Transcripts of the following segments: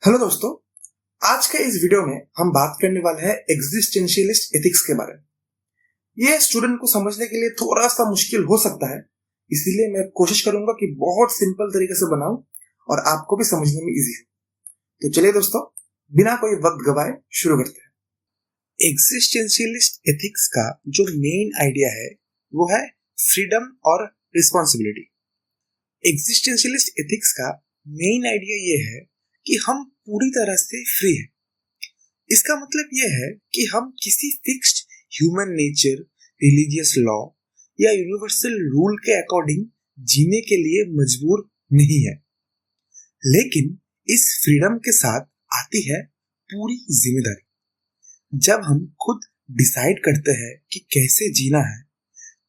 Hello दोस्तों, आज के इस वीडियो में हम बात करने वाले हैं एग्जिस्टेंशियलिस्ट एथिक्स के बारे में। ये स्टूडेंट को समझने के लिए थोड़ा सा मुश्किल हो सकता है, इसीलिए मैं कोशिश करूंगा कि बहुत सिंपल तरीके से बनाऊं और आपको भी समझने में इजी हो। तो चलिए दोस्तों, बिना कोई वक्त गवाए शुरू करते हैं। एग्जिस्टेंशियलिस्ट एथिक्स का जो मेन आइडिया है वो है फ्रीडम और रिस्पॉन्सिबिलिटी। एग्जिस्टेंशियलिस्ट एथिक्स का मेन आइडिया ये है कि हम पूरी तरह से फ्री हैं। इसका मतलब यह है कि हम किसी fixed human nature, religious law या यूनिवर्सल रूल के अकॉर्डिंग जीने के लिए मजबूर नहीं है। लेकिन इस फ्रीडम के साथ आती है पूरी जिम्मेदारी। जब हम खुद डिसाइड करते हैं कि कैसे जीना है,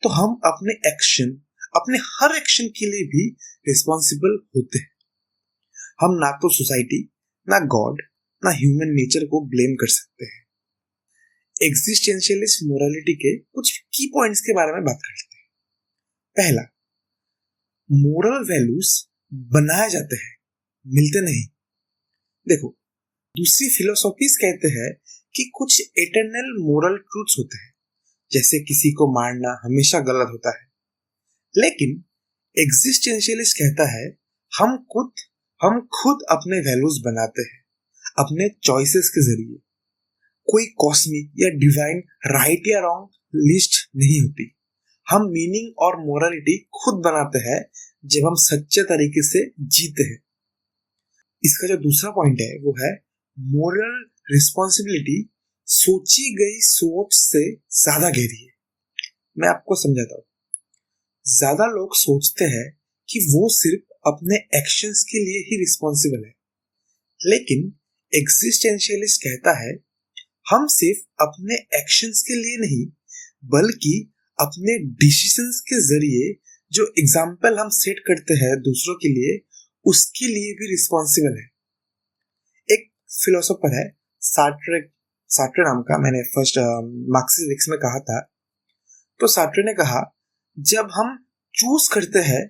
तो हम अपने हर एक्शन के लिए भी रिस्पॉन्सिबल होते हैं। हम ना तो सोसाइटी, ना गॉड, ना ह्यूमन नेचर को ब्लेम कर सकते हैं। एग्जिस्टेंशियलिस्ट मोरालिटी के कुछ की पॉइंट्स के बारे में बात कर लेते हैं। पहला, मोरल वैल्यूज बनाए जाते हैं, मिलते नहीं। देखो, दूसरी फिलोसॉफीज कहते हैं कि कुछ एटर्नल मोरल ट्रूथ्स होते हैं, जैसे किसी को मारना हमेशा गलत होता है। लेकिन एग्जिस्टेंशियलिस्ट कहता है हम खुद अपने वैल्यूज बनाते हैं, अपने चॉइसेस के जरिए। कोई कॉस्मिक या डिवाइन राइट या रॉन्ग लिस्ट नहीं होती। हम मीनिंग और मोरालिटी खुद बनाते हैं जब हम सच्चे तरीके से जीते हैं। इसका जो दूसरा पॉइंट है वो है मोरल रिस्पॉन्सिबिलिटी सोची गई सोच से ज्यादा गहरी है। मैं आपको समझाता हूँ। ज्यादा लोग सोचते हैं कि वो सिर्फ अपने एक्शंस के लिए ही रिस्पॉन्सिबल है, लेकिन एग्जिस्टेंशियलिस्ट कहता है हम सिर्फ अपने एक्शंस के लिए नहीं, बल्कि अपने डिसीजंस के जरिए जो एग्जाम्पल हम सेट करते हैं दूसरों के लिए, उसके लिए भी रिस्पॉन्सिबल है। एक फिलोसोफर है सार्ट्रे नाम का, मैंने फर्स्ट मार्क्सिस्ट में कहा था। तो सार्ट्रे ने कहा, जब हम चूज करते हैं,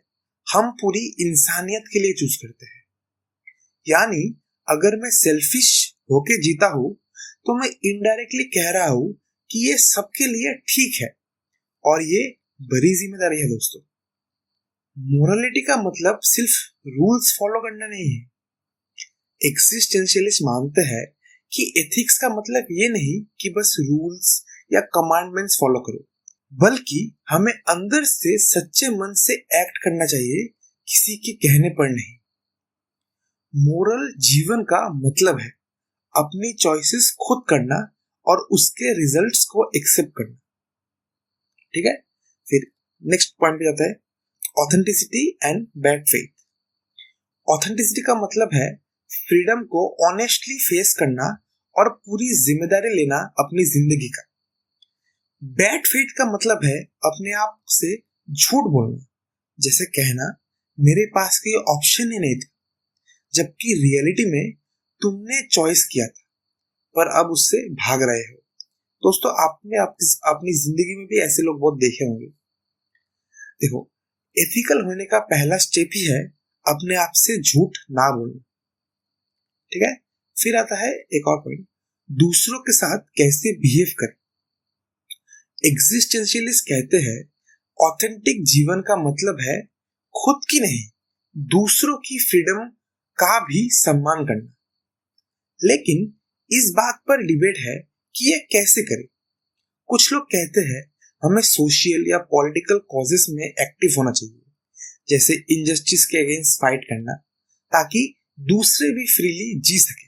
हम पूरी इंसानियत के लिए चूज करते हैं। यानी अगर मैं सेल्फिश होके जीता हूं, तो मैं इनडायरेक्टली कह रहा हूं कि ये सबके लिए ठीक है, और ये बड़ी जिम्मेदारी है दोस्तों। मोरालिटी का मतलब सिर्फ रूल्स फॉलो करना नहीं है। एक्सिस्टेंशियलिस्ट मानते हैं कि एथिक्स का मतलब ये नहीं कि बस रूल्स या कमांडमेंट्स फॉलो करो, बल्कि हमें अंदर से सच्चे मन से एक्ट करना चाहिए, किसी के कहने पर नहीं। मोरल जीवन का मतलब है अपनी चॉइसेस खुद करना और उसके रिजल्ट्स को एक्सेप्ट करना। ठीक है, फिर नेक्स्ट पॉइंट पे जाता है, authenticity and bad faith. Authenticity का मतलब है फ्रीडम को ऑनेस्टली फेस करना और पूरी जिम्मेदारी लेना अपनी जिंदगी का। बैड फेथ का मतलब है अपने आप से झूठ बोलना, जैसे कहना मेरे पास कोई ऑप्शन ही नहीं था, जबकि रियलिटी में तुमने चॉइस किया था, पर अब उससे भाग रहे हो। दोस्तों, आपने अपनी जिंदगी में भी ऐसे लोग बहुत देखे होंगे। देखो, एथिकल होने का पहला स्टेप ही है अपने आप से झूठ ना बोलना। ठीक है, फिर आता है एक और पॉइंट, दूसरों के साथ कैसे बिहेव करें। एग्जिस्टेंशियलिस्ट कहते हैं ऑथेंटिक जीवन का मतलब है खुद की नहीं, दूसरों की फ्रीडम का भी सम्मान करना। लेकिन इस बात पर डिबेट है कि ये कैसे करें। कुछ लोग कहते हैं हमें सोशल या पॉलिटिकल कॉजेस में एक्टिव होना चाहिए, जैसे इनजस्टिस के अगेंस्ट फाइट करना, ताकि दूसरे भी फ्रीली जी सके।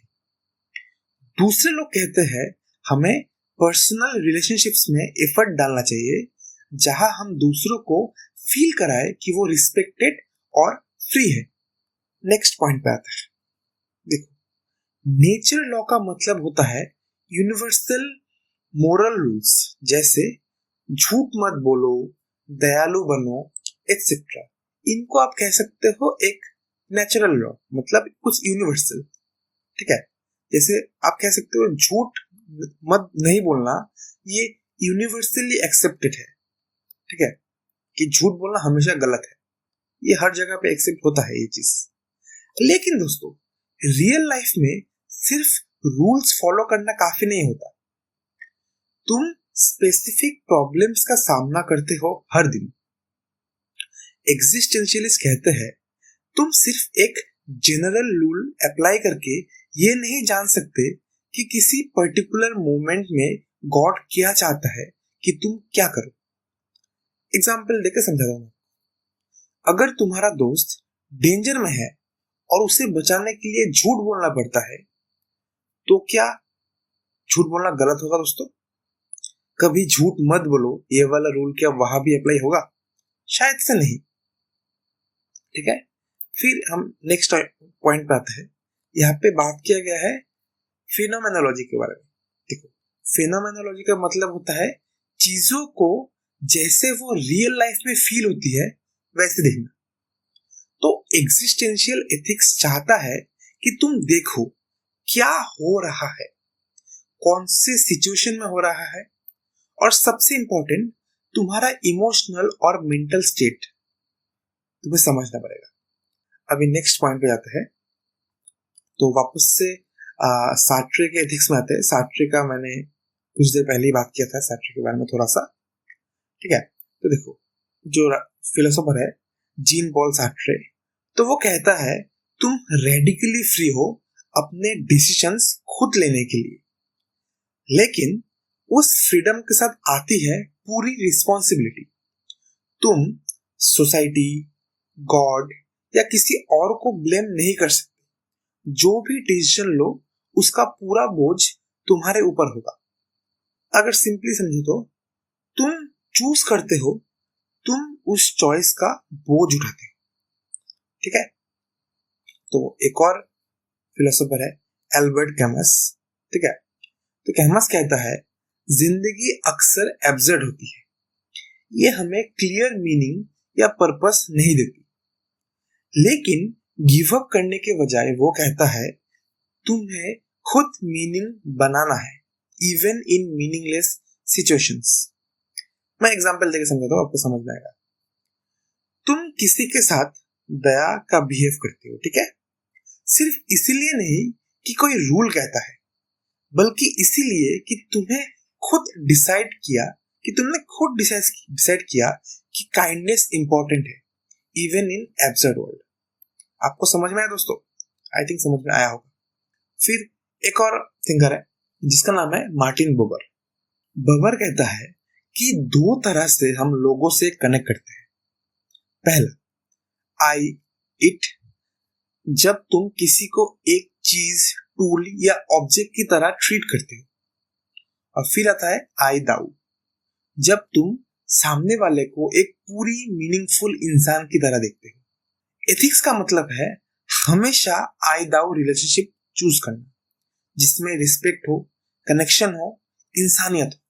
दूसरे लोग कहते हैं हमें पर्सनल रिलेशनशिप्स में एफर्ट डालना चाहिए, जहां हम दूसरों को फील कराए कि वो रिस्पेक्टेड और फ्री है। नेक्स्ट पॉइंट पे आता है, देखो, नेचर लॉ का मतलब होता है यूनिवर्सल मोरल रूल्स, जैसे झूठ मत बोलो, दयालु बनो, एटसेट्रा। इनको आप कह सकते हो एक नेचुरल लॉ, मतलब कुछ यूनिवर्सल। ठीक है, जैसे आप कह सकते हो झूठ मत नहीं बोलना, ये यूनिवर्सली एक्सेप्टेड है। ठीक है, कि झूठ बोलना हमेशा गलत है, ये हर जगह पे एक्सेप्ट होता है ये चीज। लेकिन दोस्तों, रियल लाइफ में सिर्फ रूल्स फॉलो करना काफी नहीं होता। तुम स्पेसिफिक प्रॉब्लम्स का सामना करते हो हर दिन। एग्जिस्टेंशियलिस्ट कहते हैं तुम सिर्फ एक जनरल रूल अप्लाई करके ये नहीं जान सकते कि किसी पर्टिकुलर मोमेंट में गॉड क्या चाहता है कि तुम क्या करो। एग्जाम्पल देकर समझाता हूं। अगर तुम्हारा दोस्त डेंजर में है और उसे बचाने के लिए झूठ बोलना पड़ता है, तो क्या झूठ बोलना गलत होगा दोस्तों? कभी झूठ मत बोलो ये वाला रूल क्या वहां भी अप्लाई होगा? शायद से नहीं। ठीक है, फिर हम नेक्स्ट पॉइंट पे आते हैं। यहाँ पे बात किया गया है फिनोमेनोलॉजी के बारे में। देखो, फिनोमेनोलॉजी का मतलब होता है चीजों को जैसे वो रियल लाइफ में फील होती है वैसे देखना। तो एग्जिस्टेंशियल एथिक्स चाहता है कि तुम देखो क्या हो रहा है, कौन से सिचुएशन में हो रहा है, और सबसे इंपॉर्टेंट तुम्हारा इमोशनल और मेंटल स्टेट तुम्हें समझना पड़ेगा। अभी नेक्स्ट पॉइंट पे जाते हैं। तो वापस से सार्ट्रे के एथिक्स में आते हैं। सार्ट्रे का मैंने कुछ देर पहले ही बात किया था, सार्ट्रे के बारे में थोड़ा सा। ठीक है, तो देखो, जो फिलोसोफर है जीन पॉल सार्ट्रे, तो वो कहता है तुम रेडिकली फ्री हो अपने डिसीजंस खुद लेने के लिए, लेकिन उस फ्रीडम के साथ आती है पूरी रिस्पॉन्सिबिलिटी। तुम सोसाइटी, गॉड या किसी और को ब्लेम नहीं कर सकते। जो भी डिसीजन लो उसका पूरा बोझ तुम्हारे ऊपर होगा। अगर सिंपली समझो तो तुम चूज करते हो, तुम उस चॉइस का बोझ उठाते हो। ठीक है, तो एक और फिलोसोफर है एल्बर्ट कैमस। ठीक है, तो कैमस कहता है जिंदगी अक्सर एब्सर्ड होती है, ये हमें क्लियर मीनिंग या पर्पस नहीं देती। लेकिन गिव अप करने के बजाय वो कहता है तुम्हें खुद मीनिंग बनाना है, इवन इन मीनिंगलेस सिचुएशंस। मैं एग्जांपल देकर समझाता हूं, आपको समझ में आएगा। तुम किसी के साथ दया का बिहेव करते हो, ठीक है, सिर्फ इसीलिए नहीं कि कोई रूल कहता है, बल्कि इसीलिए कि तुमने खुद डिसाइड किया कि काइंडनेस इंपॉर्टेंट है, इवन इन एब्सर्ड वर्ल्ड। आपको समझ में आया दोस्तों? आई थिंक समझ में आया होगा। फिर एक और थिंकर है जिसका नाम है मार्टिन बुबर। बुबर कहता है कि दो तरह से हम लोगों से कनेक्ट करते हैं। पहला, आई इट, जब तुम किसी को एक चीज, टूल या ऑब्जेक्ट की तरह ट्रीट करते हो। और फिर आता है आई दाउ, जब तुम सामने वाले को एक पूरी मीनिंगफुल इंसान की तरह देखते हो। एथिक्स का मतलब है हमेशा आई दाउ रिलेशनशिप चूज करना, जिसमें रिस्पेक्ट हो, कनेक्शन हो, इंसानियत हो।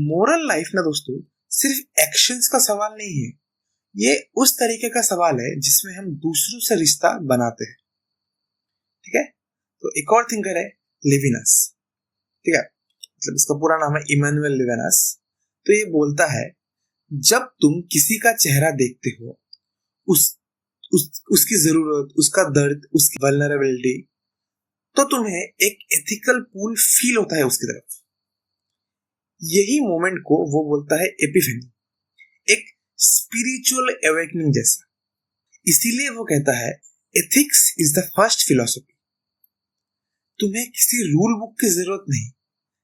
मोरल लाइफ ना दोस्तों सिर्फ एक्शंस का सवाल नहीं है, ये उस तरीके का सवाल है जिसमें हम दूसरों से रिश्ता बनाते हैं। ठीक है, तो एक और थिंकर है लेविनस। ठीक है, मतलब इसका पूरा नाम है इमैनुअल लेविनस। तो ये बोलता है जब तुम किसी का चेहरा देखते हो, उसकी जरूरत, उसका दर्द, उसकी वल्नरेबिलिटी, तो तुम्हें एक एथिकल पुल फील होता है उसकी तरफ। यही मोमेंट को वो बोलता है एपिफेनी, एक स्पिरिचुअल अवेकनिंग जैसा। इसीलिए वो कहता है ethics is the first philosophy. तुम्हें किसी रूल बुक की जरूरत नहीं,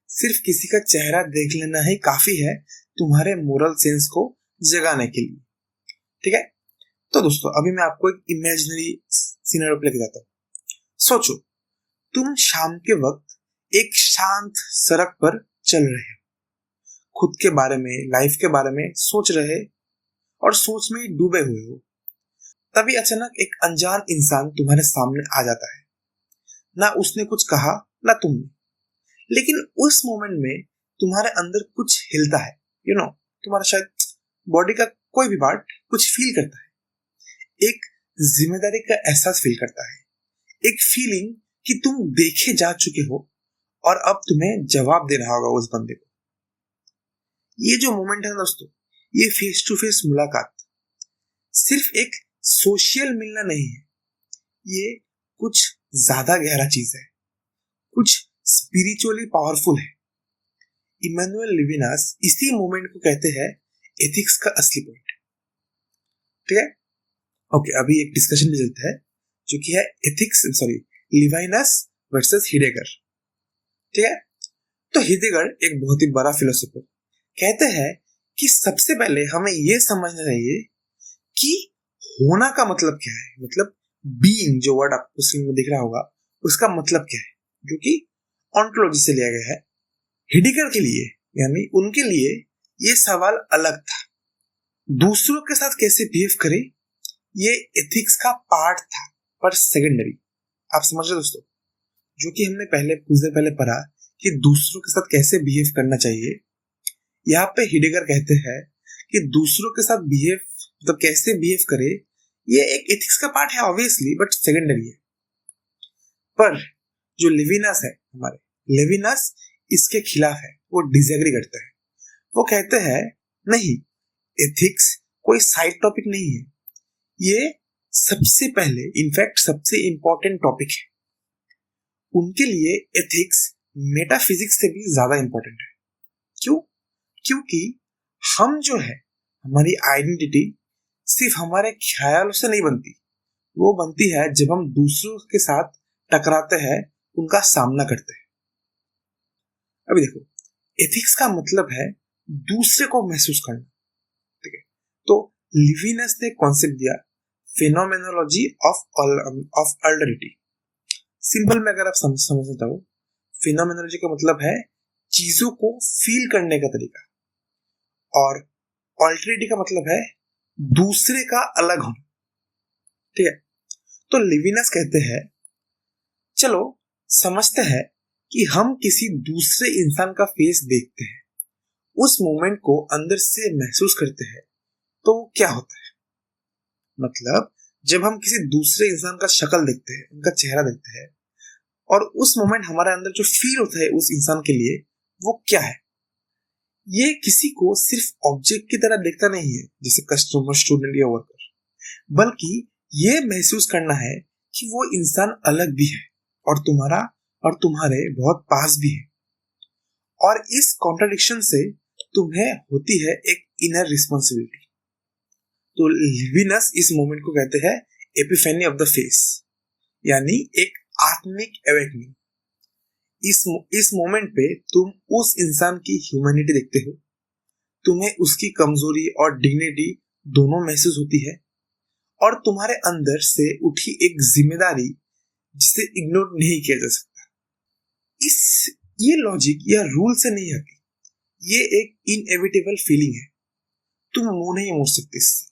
सिर्फ किसी का चेहरा देख लेना ही काफी है तुम्हारे मोरल सेंस को जगाने के लिए। ठीक है, तो दोस्तों अभी मैं आपको एक इमेजिनरी सिनेरियो लेके जाता हूं। सोचो तुम शाम के वक्त एक शांत सड़क पर चल रहे हो, खुद के बारे में, लाइफ के बारे में सोच रहे और सोच में डूबे हुए हो। तभी अचानक एक अनजान इंसान तुम्हारे सामने आ जाता है। ना उसने कुछ कहा ना तुमने, लेकिन उस मोमेंट में तुम्हारे अंदर कुछ हिलता है। तुम्हारा शायद बॉडी का कोई भी पार्ट कुछ फील करता है। एक जिम्मेदारी का एहसास फील करता है, एक फीलिंग कि तुम देखे जा चुके हो और अब तुम्हें जवाब देना होगा उस बंदे को। ये जो मोमेंट है दोस्तों, ये फेस टू फेस मुलाकात सिर्फ एक सोशल मिलना नहीं है, ये कुछ ज्यादा गहरा चीज है, कुछ स्पिरिचुअली पावरफुल है। इमैनुअल लेविनास इसी मोमेंट को कहते हैं एथिक्स का असली पॉइंट। ठीक है, ओके, अभी एक डिस्कशन में चलते हैं जो कि है एथिक्स, लिविनास वर्सेस हिडेगर। ठीक है, तो हिडेगर एक बहुत ही बड़ा फिलोसोफर कहते हैं कि सबसे पहले हमें यह समझना चाहिए कि होना का मतलब क्या है, मतलब बीइंग, जो वर्ड आपको स्क्रीन में दिख रहा होगा, उसका मतलब क्या है, जो कि ऑन्टोलॉजी से लिया गया है। हिडेगर के लिए, यानी उनके लिए, ये सवाल अलग था। दूसरों के साथ कैसे बिहेव करें, ये एथिक्स का पार्ट था, पर सेकेंडरी। आप समझ रहे दोस्तों, जो कि हमने कुछ देर पहले पढ़ा कि दूसरों के साथ कैसे बिहेव करना चाहिए। यहाँ पे हिडेगर कहते हैं कि दूसरों के साथ बिहेव, मतलब कैसे बिहेव करे, ये एक एथिक्स का पार्ट है ऑब्वियसली, बट सेकेंडरी है। पर जो लेविनास है हमारे, लेविनास इसके खिलाफ है, वो डिसएग्री करते हैं। वो कहते हैं नहीं, एथिक्स कोई साइड टॉपिक नहीं है, ये सबसे पहले, इनफैक्ट सबसे इंपॉर्टेंट टॉपिक है। उनके लिए एथिक्स मेटाफिजिक्स से भी ज्यादा इंपॉर्टेंट है। क्यों? क्योंकि हम जो है, हमारी आइडेंटिटी सिर्फ हमारे ख्यालों से नहीं बनती, वो बनती है जब हम दूसरों के साथ टकराते हैं, उनका सामना करते हैं। अभी देखो, एथिक्स का मतलब है दूसरे को महसूस करना। ठीक है, तो लिविनस ने कॉन्सेप्ट दिया फेनोमेनोलॉजी ऑफ अल्टरिटी। सिंपल में अगर आप समझना चाहो, फेनोमेनोलॉजी का मतलब है चीजों को फील करने का तरीका, और अल्टरिटी का मतलब है दूसरे का अलग होना। ठीक है, तो लिविनस कहते हैं चलो समझते हैं कि हम किसी दूसरे इंसान का फेस देखते हैं, उस मोमेंट को अंदर से महसूस करते हैं, तो क्या होता है। मतलब जब हम किसी दूसरे इंसान का शक्ल देखते हैं, उनका चेहरा देखते हैं, और उस मोमेंट हमारे अंदर जो फील होता है उस इंसान के लिए, वो क्या है। ये किसी को सिर्फ ऑब्जेक्ट की तरह देखता नहीं है, जैसे कस्टमर, स्टूडेंट या वर्कर, बल्कि ये महसूस करना है कि वो इंसान अलग भी है और तुम्हारा और तुम्हारे बहुत पास भी है, और इस कॉन्ट्राडिक्शन से तुम्हें होती है एक इनर रिस्पॉन्सिबिलिटी। तो लिविनस इस मोमेंट को कहते हैं एपिफेनी ऑफ द फेस, यानी एक आत्मिक अवेकनिंग। इस मोमेंट पे तुम उस इंसान की ह्यूमैनिटी देखते हो, तुम्हें उसकी कमजोरी और डिग्निटी दोनों महसूस होती है, और तुम्हारे अंदर से उठी एक जिम्मेदारी जिसे इग्नोर नहीं किया जा सकता। ये लॉजिक या रूल से नहीं आती, ये एक इनएविटेबल फीलिंग है। तुम मुंह नहीं मोड़ सकते इससे,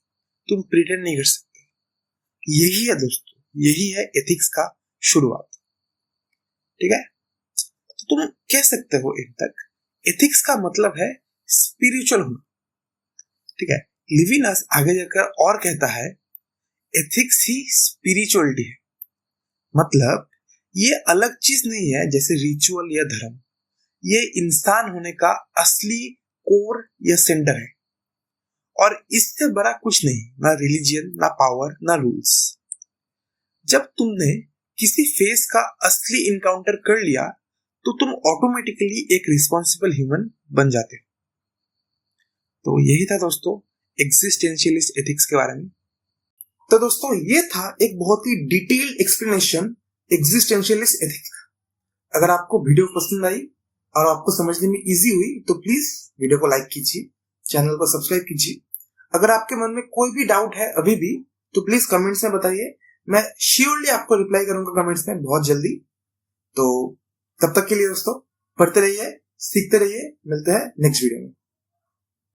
तुम प्रिटेंड नहीं कर सकते। यही है दोस्तों, यही है एथिक्स का शुरुआत। ठीक है, तो तुम कह सकते हो इन तक एथिक्स का मतलब है स्पिरिचुअल होना। ठीक है, लिविनस आगे जाकर और कहता है एथिक्स ही स्पिरिचुअलिटी है। मतलब ये अलग चीज नहीं है जैसे रिचुअल या धर्म, ये इंसान होने का असली कोर या सेंटर है, और इससे बड़ा कुछ नहीं, ना रिलीजियन, ना पावर, ना रूल्स। जब तुमने किसी फेस का असली इनकाउंटर कर लिया, तो तुम ऑटोमेटिकली एक रिस्पॉन्सिबल ह्यूमन बन जाते हो। तो यही था दोस्तों एग्जिस्टेंशियलिस्ट एथिक्स के बारे में। तो दोस्तों ये था एक बहुत ही डिटेल्ड एक्सप्लेनेशन एग्जिस्टेंशियलिस्ट एथिक्स का। अगर आपको वीडियो पसंद आई और आपको समझने में इजी हुई, तो प्लीज वीडियो को लाइक कीजिए, चैनल को सब्सक्राइब कीजिए। अगर आपके मन में कोई भी डाउट है अभी भी, तो प्लीज कमेंट्स में बताइए, मैं श्योरली आपको रिप्लाई करूंगा कमेंट्स में बहुत जल्दी। तो तब तक के लिए दोस्तों पढ़ते रहिए, सीखते रहिए, मिलते हैं नेक्स्ट वीडियो में।